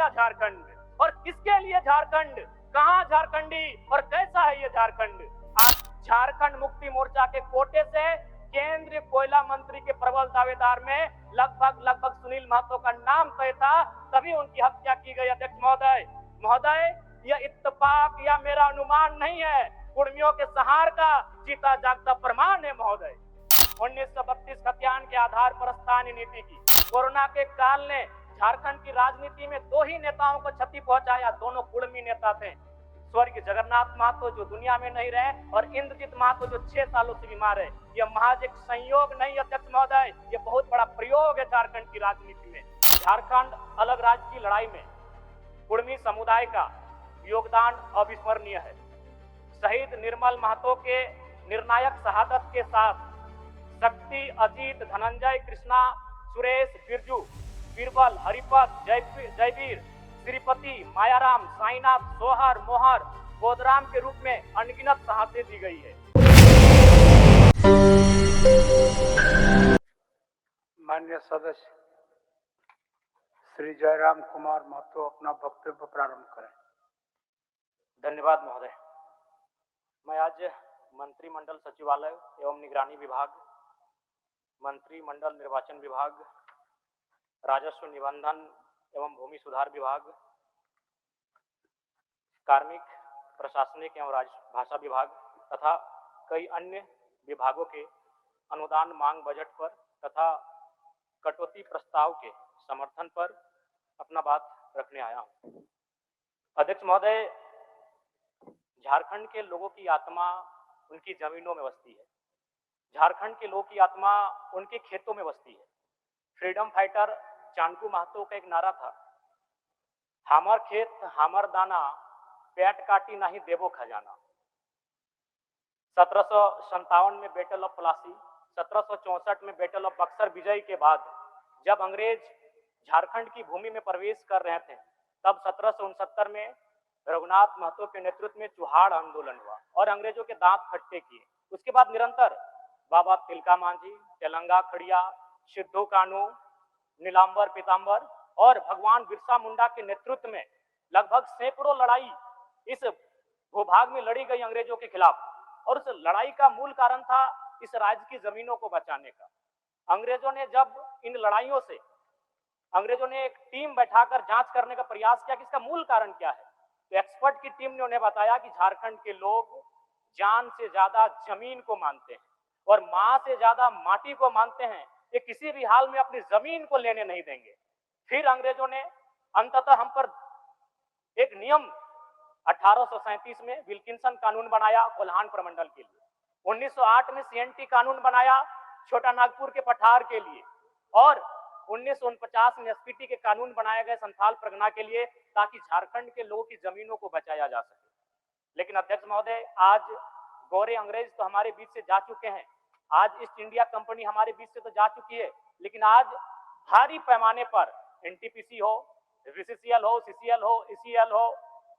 लिया झारखंड, और किसके लिए झारखंड, कहां झारखंडी और कैसा है ये झारखंड। आज झारखंड मुक्ति मोर्चा के कोटे से केंद्रीय कोयला मंत्री के प्रबल दावेदार में लगभग सुनील महतो का नाम तय था, तभी उनकी हत्या की गई। अध्यक्ष महोदय यह इत्तेफाक या मेरा अनुमान नहीं है, कुर्मियों के सहार का जीता जागता प्रमाण है महोदय। 1932 खतियान के आधार पर स्थानीय नीति की कोरोना के काल ने झारखंड की राजनीति में दो ही नेताओं को क्षति पहुंचाया, दोनों कुर्मी नेता थे, स्वर्गीय जगन्नाथ महतो जो दुनिया में नहीं रहे और इंद्रजीत महतो जो 6 सालों से बीमार है। यह महज एक संयोग नहीं अध्यक्ष महोदय, यह बहुत बड़ा प्रयोग है झारखंड की राजनीति में। झारखंड अलग राज्य की लड़ाई में कुर्मी समुदाय का योगदान अविस्मरणीय है। शहीद निर्मल महतो के निर्णायक शहादत के साथ शक्ति, अजीत, धनंजय, कृष्णा, सुरेश, बिरजू, बीरबल, हरिपत, जयवीर, श्रीपति, मायाराम, साईनाथ, सोहर, मोहर, बोधराम के रूप में अनगिनत शहादतें दी गई है। माननीय सदस्य श्री जयराम कुमार महतो अपना वक्तव्य प्रारंभ करें। धन्यवाद महोदय। मैं आज मंत्रिमंडल सचिवालय एवं निगरानी विभाग, मंत्रिमंडल निर्वाचन विभाग, राजस्व निबंधन एवं भूमि सुधार विभाग, कार्मिक, प्रशासनिक एवं राजभाषा विभाग तथा कई अन्य विभागों के अनुदान मांग बजट पर तथा कटौती प्रस्ताव के समर्थन पर अपना बात रखने आया हूं। अध्यक्ष महोदय, झारखंड के लोगों की आत्मा उनकी जमीनों में बसती है, झारखंड के लोगों की आत्मा उनके खेतों में बसती है। फ्रीडम फाइटर चाणकू महतो का एक नारा था, हामर खेत हामर दाना, पेट काटी नहीं देवो खजाना। 1757 में बैटल ऑफ प्लासी, 1764 में बैटल ऑफ बक्सर विजय के बाद जब अंग्रेज झारखंड की भूमि में प्रवेश कर रहे थे, तब 1769 में रघुनाथ महतो के नेतृत्व में चुहाड़ आंदोलन हुआ और अंग्रेजों के दांत खट्टे किए। उसके बाद निरंतर बाबा तिलका मांझी, तेलंगा खड़िया, सिद्धू कानू, नीलांबर पीतांबर और भगवान बिरसा मुंडा के नेतृत्व में लगभग सैकड़ों लड़ाई इस भूभाग में लड़ी गई अंग्रेजों के खिलाफ, और उस लड़ाई का मूल कारण था इस राज्य की जमीनों को बचाने का। अंग्रेजों ने जब इन लड़ाइयों से अंग्रेजों ने एक टीम बैठाकर जांच करने का प्रयास किया कि इसका मूल कारण क्या है, तो एक्सपर्ट की टीम ने उन्हें बताया कि झारखंड के लोग जान से ज्यादा जमीन को मानते हैं और मां से ज्यादा माटी को मानते हैं, ये किसी भी हाल में अपनी जमीन को लेने नहीं देंगे। फिर अंग्रेजों ने अंततः हम पर एक नियम 1837 में विल्किंसन कानून बनाया कोल्हान प्रमंडल के लिए, 1908 में सीएनटी कानून बनाया छोटा नागपुर के पठार के लिए, और 1949 में एसपीटी के कानून बनाए गए संथाल परगना के लिए, ताकि झारखंड के लोगों की जमीनों को बचाया जा सके। लेकिन अध्यक्ष महोदय, आज गोरे अंग्रेज तो हमारे बीच से जा चुके हैं, आज ईस्ट इंडिया कंपनी हमारे बीच से तो जा चुकी है, लेकिन आज भारी पैमाने पर एनटीपीसी हो, बीसीसीएल हो, सीसीएल हो, ईसीएल हो,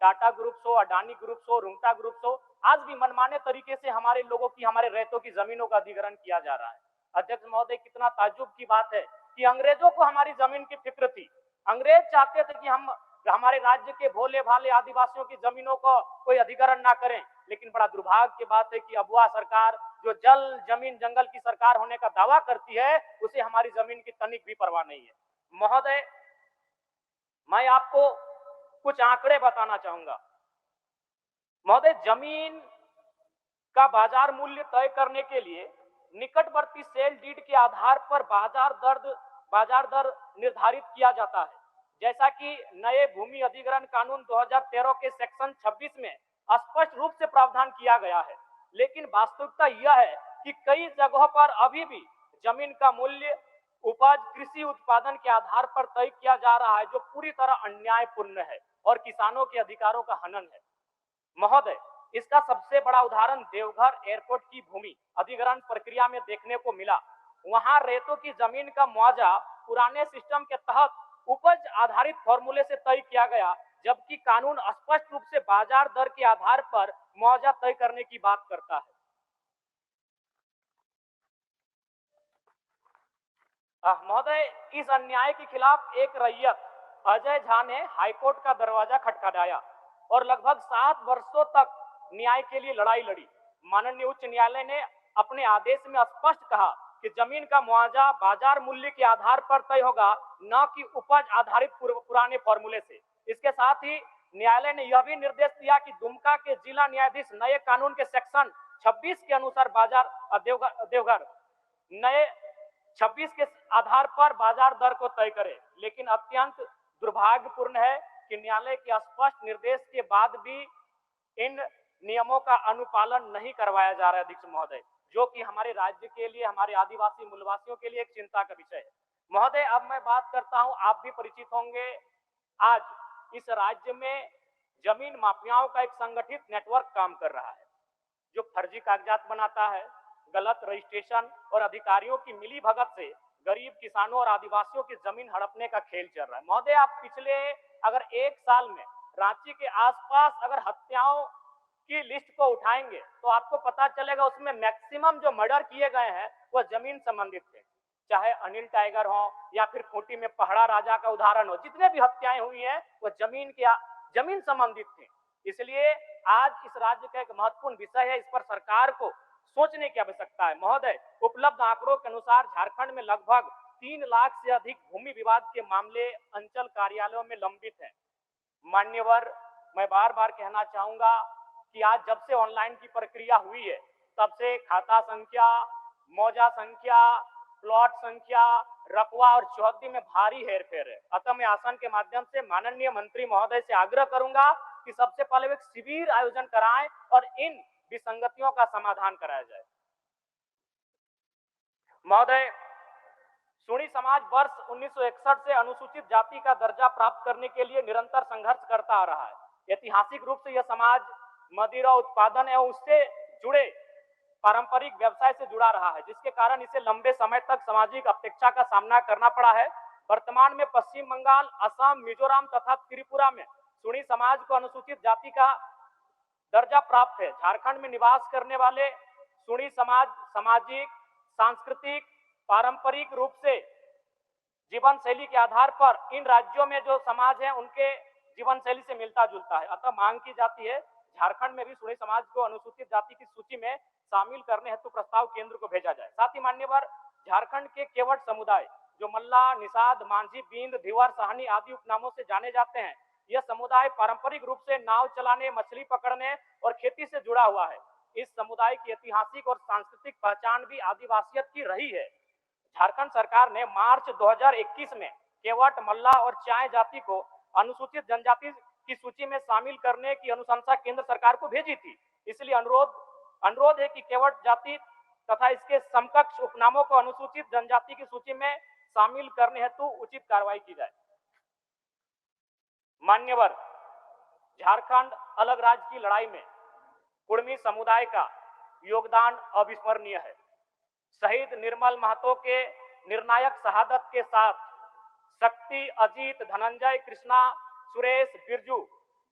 टाटा ग्रुप्स हो, अडानी ग्रुप्स हो, रुंगटा ग्रुप्स हो, आज भी मनमाने तरीके से हमारे लोगों की, हमारे रैयतों की जमीनों का अधिग्रहण किया जा रहा है। अध्यक्ष महोदय, कितना ताज्जुब की बात है कि अंग्रेजों को हमारी जमीन की फिक्र थी। अंग्रेज चाहते थे कि हम हमारे राज्य के भोले भाले आदिवासियों की जमीनों को कोई अधिग्रहण ना करें, लेकिन बड़ा दुर्भाग्य की बात है कि अबुआ सरकार जो जल जमीन जंगल की सरकार होने का दावा करती है, उसे हमारी जमीन की तनिक भी परवाह नहीं है। महोदय, मैं आपको कुछ आंकड़े बताना चाहूंगा। महोदय, जमीन का बाजार मूल्य तय करने के लिए निकटवर्ती सेल डीड के आधार पर बाजार दर निर्धारित किया जाता है, जैसा कि नए भूमि अधिग्रहण कानून 2013 के सेक्शन 26 में स्पष्ट रूप से प्रावधान किया गया है। लेकिन वास्तविकता यह है कि कई जगहों पर अभी भी जमीन का मूल्य उपज कृषि उत्पादन के आधार पर तय किया जा रहा है, जो पूरी तरह अन्यायपूर्ण है और किसानों के अधिकारों का हनन है। महोदय, इसका सबसे बड़ा उदाहरण देवघर एयरपोर्ट की भूमि अधिग्रहण प्रक्रिया में देखने को मिला। वहां रेतों की जमीन का मुआवजा पुराने सिस्टम के तहत उपज आधारित फॉर्मूले से तय किया गया, जबकि कानून स्पष्ट रूप से बाजार दर के आधार पर मुआवजा तय करने की बात करता है। महोदय, इस अन्याय के खिलाफ एक रैयत अजय झा ने हाईकोर्ट का दरवाजा खटखटाया और लगभग 7 वर्षों तक न्याय के लिए लड़ाई लड़ी। माननीय उच्च न्यायालय ने अपने आदेश में स्पष्ट कहा कि जमीन का मुआवजा बाजार मूल्य के आधार पर तय होगा, न कि उपज आधारित पुराने फॉर्मूले से। इसके साथ ही न्यायालय ने यह भी निर्देश दिया कि दुमका के जिला न्यायाधीश नए कानून के सेक्शन 26 के अनुसार बाजार देवघर नए 26 के आधार पर बाजार दर को तय करे। लेकिन अत्यंत दुर्भाग्यपूर्ण है कि न्यायालय के स्पष्ट निर्देश के बाद भी इन नियमों का अनुपालन नहीं करवाया जा रहा है अध्यक्ष महोदय, जो कि हमारे राज्य के लिए, हमारे आदिवासी मूलवासियों के लिए एक चिंता का विषय है। महोदय, अब मैं बात करता हूं, आप भी परिचित होंगे, आज इस राज्य में जमीन माफियाओं का एक संगठित नेटवर्क काम कर रहा है, जो फर्जी कागजात बनाता है, गलत रजिस्ट्रेशन और अधिकारियों की मिली भगत से गरीब किसानों और आदिवासियों की जमीन हड़पने का खेल चल रहा है। महोदय, आप पिछले अगर 1 साल में रांची के आसपास अगर हत्याओं की लिस्ट को उठाएंगे तो आपको पता चलेगा उसमें मैक्सिमम जो मर्डर किए गए हैं वह जमीन संबंधित थे। चाहे अनिल टाइगर हो या फिर खूंटी में पहड़ा राजा का उदाहरण हो, जितने भी हत्याएं हुई हैं वह जमीन संबंधित थी। इसलिए आज इस राज्य का एक महत्वपूर्ण विषय है, इस पर सरकार को सोचने की आवश्यकता है। महोदय, उपलब्ध आंकड़ों के अनुसार झारखंड में लगभग 3 लाख से अधिक भूमि विवाद के मामले अंचल कार्यालयों में लंबित हैं। मान्यवर, मैं बार बार कहना चाहूंगा कि आज जब से ऑनलाइन की प्रक्रिया हुई है तब से खाता संख्या, मौजा संख्या, प्लॉट संख्या, रकबा और चौहद्दी में भारी हेरफेर है। अतः मैं आसन के माध्यम से माननीय मंत्री महोदय से आग्रह करूंगा कि सबसे पहले एक शिविर आयोजन कराएं और इन विसंगतियों का समाधान कराया जाए। महोदय, सुणी समाज वर्ष 1961 से अनुसूचित जाति का दर्जा प्राप्त करने के लिए निरंतर संघर्ष करता आ रहा है। ऐतिहासिक रूप से यह समाज मदिरा उत्पादन एवं उससे जुड़े पारंपरिक व्यवसाय से जुड़ा रहा है, जिसके कारण इसे लंबे समय तक सामाजिक अपेक्षा का सामना करना पड़ा है। वर्तमान में पश्चिम बंगाल, असम, मिजोरम तथा त्रिपुरा में सुणी समाज को अनुसूचित जाति का दर्जा प्राप्त है। झारखंड में निवास करने वाले सुणी समाज सामाजिक, सांस्कृतिक, पारंपरिक रूप से जीवन शैली के आधार पर इन राज्यों में जो समाज है उनके जीवन शैली से मिलता जुलता है। अतः मांग की जाती है झारखंड में भी सुणी समाज को अनुसूचित जाति की सूची में शामिल करने हेतु प्रस्ताव केंद्र को भेजा जाए। साथ ही मान्यवर, झारखंड के केवट समुदाय जो मल्ला, निषाद, मांझी, बींद, धिवर, साहनी आदि उपनामों से जाने जाते हैं, यह समुदाय पारंपरिक रूप से नाव चलाने, मछली पकड़ने और खेती से जुड़ा हुआ है। इस समुदाय की ऐतिहासिक और सांस्कृतिक पहचान भी आदिवासियत की रही है। झारखंड सरकार ने मार्च 2021 में केवट, मल्ला और चाय जाति को अनुसूचित जनजाति की सूची में शामिल करने की अनुशंसा केंद्र सरकार को भेजी थी। इसलिए अनुरोध है कि केवट जाति तथा इसके समकक्ष उपनामों को अनुसूचित जनजाति की सूची में शामिल करने हेतु उचित कार्रवाई की जाए। मान्यवर, झारखंड अलग राज्य की लड़ाई में कुर्मी समुदाय का योगदान अविस्मरणीय है। शहीद निर्मल महतो के निर्णायक शहादत के साथ शक्ति, अजीत, धनंजय, कृष्णा, सुरेश, बिरजू,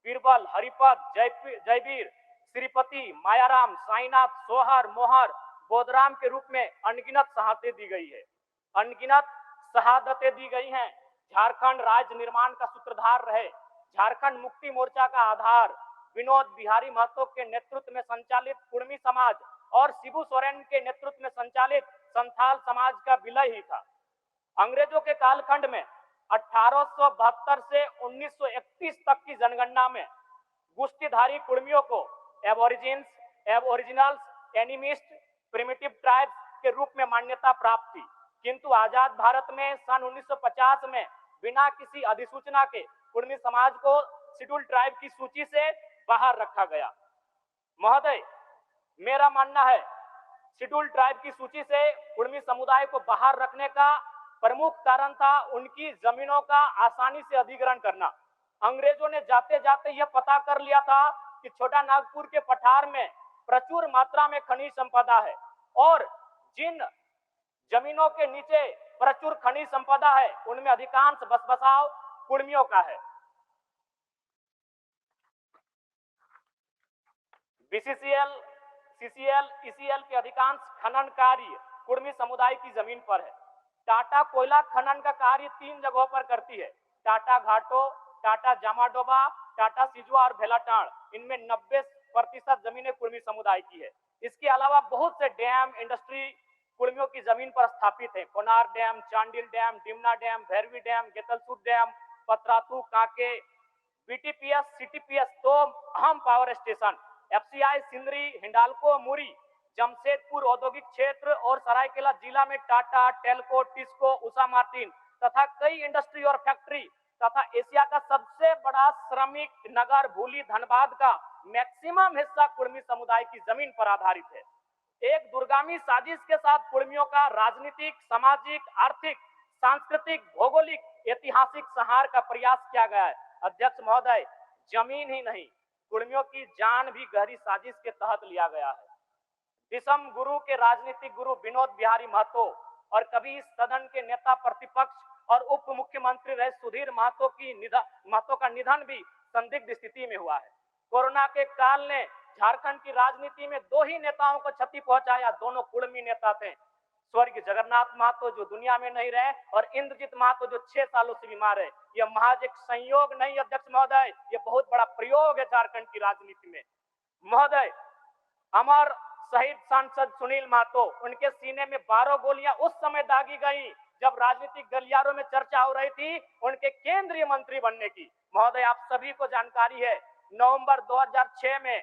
बीरबल, हरिपद, जयवीर, श्रीपति, मायाराम, साईनाथ, सोहर, मोहर, बोधराम के रूप में अनगिनत शहादतें दी गई है। अनगिनत शहादतें दी गई हैं। झारखंड राज्य निर्माण का सूत्रधार रहे। झारखंड मुक्ति मोर्चा का आधार विनोद बिहारी महतो के नेतृत्व में संचालित कुर्मी समाज और शिबू सोरेन के नेतृत्व में संचालित संथाल समाज का विलय ही था। अंग्रेजों के कालखंड में 1872 से 1931 तक की जनगणना में गुस्तीधारी कुर्मियों को Aborigines, Aboriginals, animist, primitive tribes के रूप में मान्यता प्राप्त थी, किंतु आजाद भारत में सन 1950 में बिना किसी अधिसूचना के कुर्मी समाज को शेड्यूल ट्राइब की सूची से बाहर रखा गया। महोदय, मेरा मानना है शेड्यूल ट्राइब की सूची से कुर्मी समुदाय को बाहर रखने का प्रमुख कारण था उनकी जमीनों का आसानी से अधिग्रहण करना। अंग्रेजों ने जाते जाते यह पता कर लिया था कि छोटा नागपुर के पठार में प्रचुर मात्रा में खनिज संपदा है और जिन जमीनों के नीचे प्रचुर खनिज संपदा है उनमें अधिकांश बसबसाव कुर्मियों का है। बीसीसीएल, सीसीएल, ईसीएल के अधिकांश खनन कार्य कुर्मी समुदाय की जमीन पर है। टाटा कोयला खनन का कार्य 3 जगहों पर करती है। टाटा घाटो, टाटा जामाडोबा, टाटा सिजुआ और भेलाटाड़, इनमें 90% जमीनें कुर्मी समुदाय की है। इसके अलावा बहुत से डैम, इंडस्ट्री कुर्मियों की जमीन पर स्थापित है। Konar dam, Chandil dam, Dimna dam, Bhairavi dam, Getalsud dam, Patratu, Kanke, BTPS, CTPS, दो अहम power station, FCI Sindri, Hindalco, Muri, Jamshedpur औद्योगिक क्षेत्र और सरायकेला जिला में टाटा, टेल्को, टिस्को, उषा मार्टिन तथा कई इंडस्ट्री और फैक्ट्री तथा एशिया का सबसे बड़ा श्रमिक नगर भूली धनबाद का मैक्सिमम हिस्सा कुर्मी समुदाय की जमीन पर आधारित है। एक दूरगामी साजिश के साथ कुर्मियों का राजनीतिक, सामाजिक, आर्थिक, सांस्कृतिक, भौगोलिक, ऐतिहासिक संहार का प्रयास किया गया है। अध्यक्ष महोदय, जमीन ही नहीं, कुर्मियों की जान भी गहरी साजिश के तहत लिया गया है। विषम गुरु के राजनीतिक गुरु विनोद बिहारी महतो और कभी इस सदन के नेता प्रतिपक्ष और उप मुख्यमंत्री रहे सुधीर महतो का निधन भी संदिग्ध स्थिति में हुआ है। कोरोना के काल ने झारखंड की राजनीति में दो ही नेताओं को क्षति पहुंचाया, दोनों कुर्मी नेता थे, स्वर्गीय जगन्नाथ महतो जो दुनिया में नहीं रहे और इंद्रजीत महतो जो 6 सालों से बीमार है। यह महज एक संयोग नहीं अध्यक्ष महोदय, यह बहुत बड़ा प्रयोग है झारखंड की राजनीति में। महोदय, अमर शहीद सांसद सुनील महतो, उनके सीने में 12 गोलियां उस समय दागी गई जब राजनीतिक गलियारों में चर्चा हो रही थी उनके केंद्रीय मंत्री बनने की। महोदय, आप सभी को जानकारी है, नवंबर 2006 में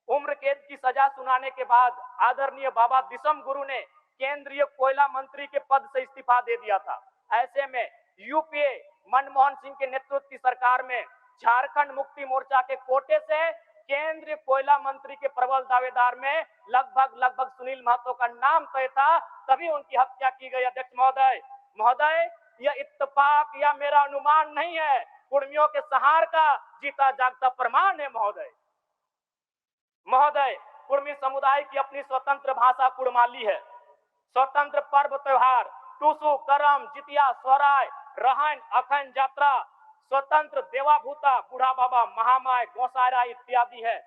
उम्र कैद की सजा सुनाने के बाद आदरणीय बाबा विषम गुरु ने केंद्रीय कोयला मंत्री के पद से इस्तीफा दे दिया था। ऐसे में यूपीए मनमोहन सिंह के नेतृत्व की सरकार में झारखंड मुक्ति मोर्चा के कोटे से केंद्रीय कोयला मंत्री के प्रबल दावेदार में लगभग सुनील महतो का नाम तय था, तभी उनकी हत्या की गई। अध्यक्ष महोदय, यह इत्तेफाक या मेरा अनुमान नहीं है, कुर्मियों के सहार का जीता जागता प्रमाण है। महोदय, कुर्मी समुदाय की अपनी स्वतंत्र भाषा कुड़माली है। स्वतंत्र पर्व त्योहार टूसू, करम, जितिया, सोहराय, रहन, अखन यात्रा, स्वतंत्र देवाभूता, बूढ़ा बाबा, महामाय, गोसायरा इत्यादि है।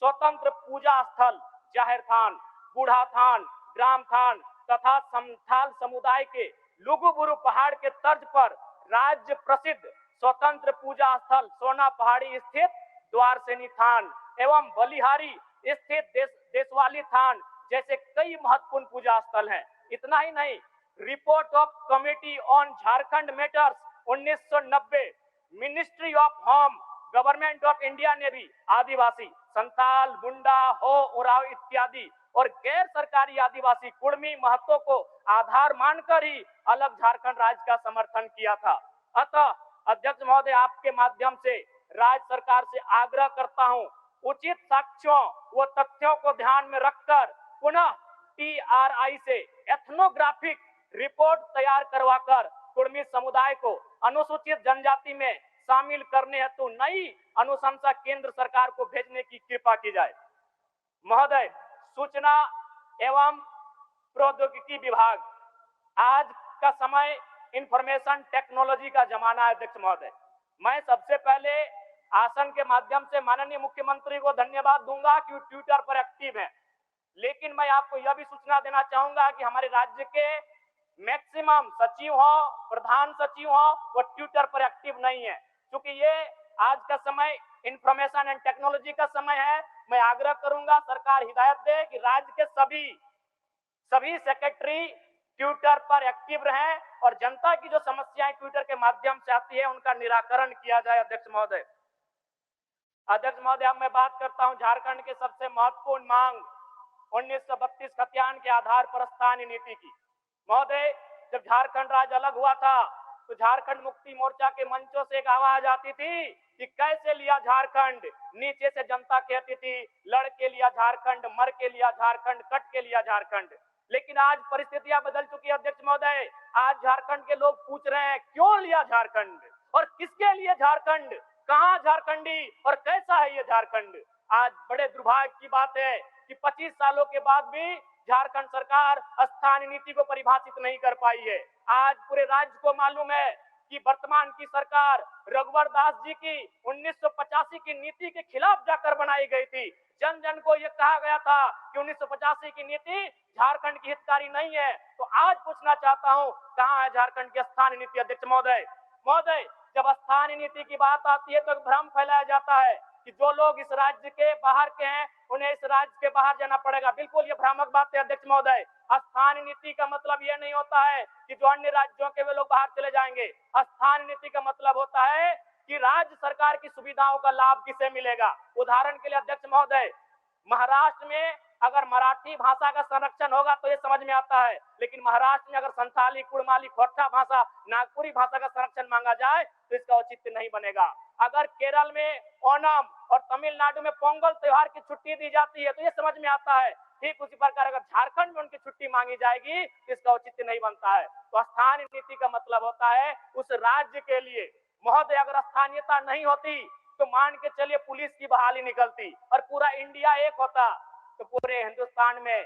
स्वतंत्र पूजा स्थल जाहिर थान, बूढ़ा थान, ग्राम थान तथा संथाल समुदाय के लुगुबुरु पहाड़ के तर्ज पर राज्य प्रसिद्ध स्वतंत्र पूजा स्थल सोना पहाड़ी स्थित द्वारसेनी थान एवं बलिहारी स्थित देशवाली थान जैसे कई महत्वपूर्ण पूजा स्थल हैं। इतना ही नहीं, report of committee on Jharkhand matters 1990, ministry of home government of India ने भी आदिवासी, संथाल, मुंडा, हो, उराव इत्यादि और गैर सरकारी आदिवासी कुर्मी महत्व को आधार मानकर ही अलग झारखंड राज्य का समर्थन किया था। अतः अध्यक्ष महोदय, आपके माध्यम से राज्य सरकार से आग्रह करता हूं, उचित साक्ष्यों व तथ्यों को ध्यान में रखकर पुनः TRI से एथनोग्राफिक रिपोर्ट तैयार करवाकर कुर्मी समुदाय को अनुसूचित जनजाति में शामिल करने हेतु नई अनुशंसा केंद्र सरकार को भेजने की कृपा की जाए। महोदय, सूचना एवं प्रौद्योगिकी विभाग, आज का समय इंफॉर्मेशन टेक्नोलॉजी का जमाना है। अध्यक्ष महोदय, मैं सबसे पहले आसन के माध्यम से माननीय मुख्यमंत्री को धन्यवाद दूंगा कि ट्विटर पर एक्टिव है, लेकिन मैं आपको यह भी सूचना देना चाहूंगा कि हमारे राज्य के मैक्सिमम सचिव हो, प्रधान सचिव हो, वो ट्विटर पर एक्टिव नहीं है। क्योंकि ये आज का समय इंफॉर्मेशन एंड टेक्नोलॉजी का समय है, मैं आग्रह करूंगा सरकार हिदायत दे कि राज्य के सभी सेक्रेटरी ट्विटर पर एक्टिव रहें और जनता की जो समस्याएं ट्विटर के माध्यम से आती है उनका निराकरण किया जाए। अध्यक्ष महोदय, अब मैं बात करता हूं झारखंड के सबसे महत्वपूर्ण मांग 1932 खतियान के आधार पर स्थानीय नीति की। महोदय, जब झारखंड राज्य अलग हुआ था तो झारखंड मुक्ति मोर्चा के मंचों से एक आवाज आती थी कि कैसे लिया झारखंड। नीचे से जनता कहती थी लड़ के लिया झारखंड, मर के लिया झारखंड, कट के लिया झारखंड। लेकिन आज परिस्थितियां बदल चुकी है। अध्यक्ष महोदय, आज झारखंड के लोग पूछ रहे हैं क्यों लिया झारखंड और किसके लिए झारखंड, कहां झारखंडी और कैसा है ये झारखंड। आज बड़े दुर्भाग्य की बात है कि 25 सालों के बाद भी झारखंड सरकार स्थानीय नीति को परिभाषित नहीं कर पाई है। आज पूरे राज्य को मालूम है कि वर्तमान की सरकार रघुवर दास जी की 1985 की नीति के खिलाफ जाकर बनाई गई थी। जन जन को यह कहा गया था कि 1985 की नीति झारखंड की हितकारी नहीं है। तो आज पूछना चाहता हूं कहां है झारखंड की स्थानीय नीति। अध्यक्ष महोदय, जब स्थानीय नीति की बात आती है तो एक भ्रम फैलाया जाता है कि जो लोग इस राज्य के बाहर के हैं उन्हें इस राज्य के बाहर जाना पड़ेगा। बिल्कुल ये भ्रामक बात है अध्यक्ष महोदय। स्थानीय नीति का मतलब ये नहीं होता है कि जो अन्य राज्यों के वे लोग बाहर चले जाएंगे। स्थानीय नीति का मतलब होता है कि राज्य सरकार की सुविधाओं का लाभ किसे मिलेगा। उदाहरण के लिए अध्यक्ष महोदय, महाराष्ट्र में अगर मराठी भाषा का संरक्षण होगा तो ये समझ में आता है, लेकिन महाराष्ट्र में अगर संथाली, कुड़माली, खोरठा भाषा, नागपुरी भाषा का संरक्षण मांगा जाए तो इसका औचित्य नहीं बनेगा। अगर केरल में ओणम और तमिलनाडु में पोंगल त्योहार की छुट्टी दी जाती है तो ये समझ में आता है। ठीक उसी प्रकार अगर झारखंड में उनकी छुट्टी मांगी जाएगी तो इसका औचित्य नहीं बनता है। तो स्थानीय नीति का मतलब होता है उस राज्य के लिए। महोदय, अगर स्थानीयता नहीं होती तो मान के चलिए पुलिस की बहाली निकलती और पूरा इंडिया एक होता तो पूरे हिंदुस्तान में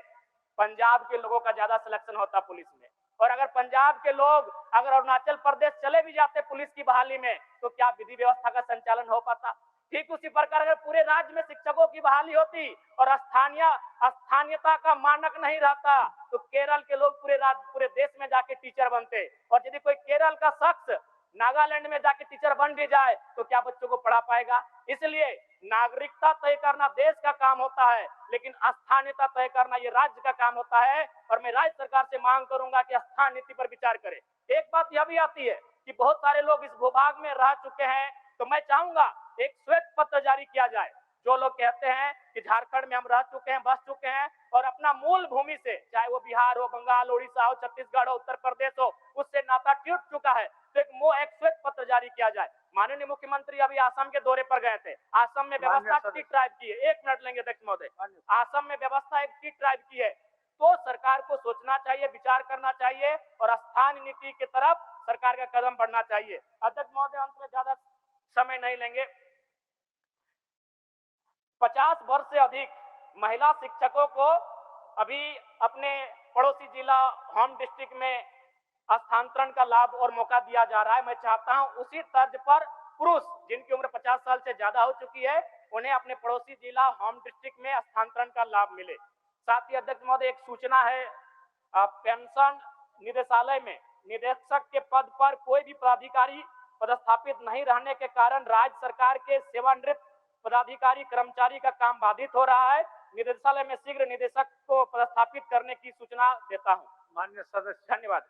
पंजाब के लोगों का ज्यादा सिलेक्शन होता पुलिस में। और अगर पंजाब के लोग अगर अरुणाचल प्रदेश चले भी जाते पुलिस की बहाली में तो क्या विधि व्यवस्था का संचालन हो पाता। ठीक उसी प्रकार अगर पूरे राज्य में शिक्षकों की बहाली होती और स्थानीयता का मानक नहीं रहता तो केरल के लोग पूरे देश में जाके टीचर बनते। और यदि कोई केरल का शख्स नागालैंड में जाके टीचर बन भी जाए तो क्या बच्चों को पढ़ा पाएगा। इसलिए नागरिकता तय करना देश का काम होता है, लेकिन स्थानीयता तय करना ये राज्य का काम होता है। और मैं राज्य सरकार से मांग करूंगा कि स्थानीय नीति पर विचार करे। एक बात यह भी आती है कि बहुत सारे लोग इस भूभाग में रह चुके हैं, तो मैं चाहूंगा एक श्वेत पत्र जारी किया जाए। जो लोग कहते हैं कि झारखंड में हम रह चुके हैं, बस चुके हैं और अपना मूल भूमि से, चाहे वो बिहार हो, बंगाल, उड़ीसा हो, छत्तीसगढ़ हो, उत्तर प्रदेश हो, उससे नाता टूट चुका है, तो एक श्वेत पत्र जारी किया जाए। माननीय मुख्यमंत्री अभी असम के दौरे पर गए थे। असम में व्यवस्था टी ट्राइब की है। 1 मिनट लेंगे अध्यक्ष महोदय। असम में व्यवस्था एक टी ट्राइब की है। तो सरकार को सोचना चाहिए, विचार करना चाहिए और स्थानीय नीति की तरफ सरकार का कदम बढ़ना चाहिए। अध्यक्ष महोदय, अंत में ज्यादा समय नहीं लेंगे। 50 वर्ष से अधिक महिला शिक्षकों को अभी अपने पड़ोसी जिला होम डिस्ट्रिक्ट में स्थानांतरण का लाभ और मौका दिया जा रहा है। मैं चाहता हूं उसी तर्ज पर पुरुष जिनकी उम्र 50 साल से ज्यादा हो चुकी है उन्हें अपने पड़ोसी जिला होम डिस्ट्रिक्ट में स्थानांतरण का लाभ मिले। साथ ही अध्यक्ष महोदय, एक सूचना है, पेंशन निदेशालय में निदेशक के पद पर कोई भी पदाधिकारी पदस्थापित नहीं रहने के कारण राज्य सरकार के सेवानिवृत्त पदाधिकारी कर्मचारी का काम बाधित हो रहा है। निदेशालय में शीघ्र निदेशक को पदस्थापित करने की सूचना देता हूं। माननीय सदस्य, धन्यवाद।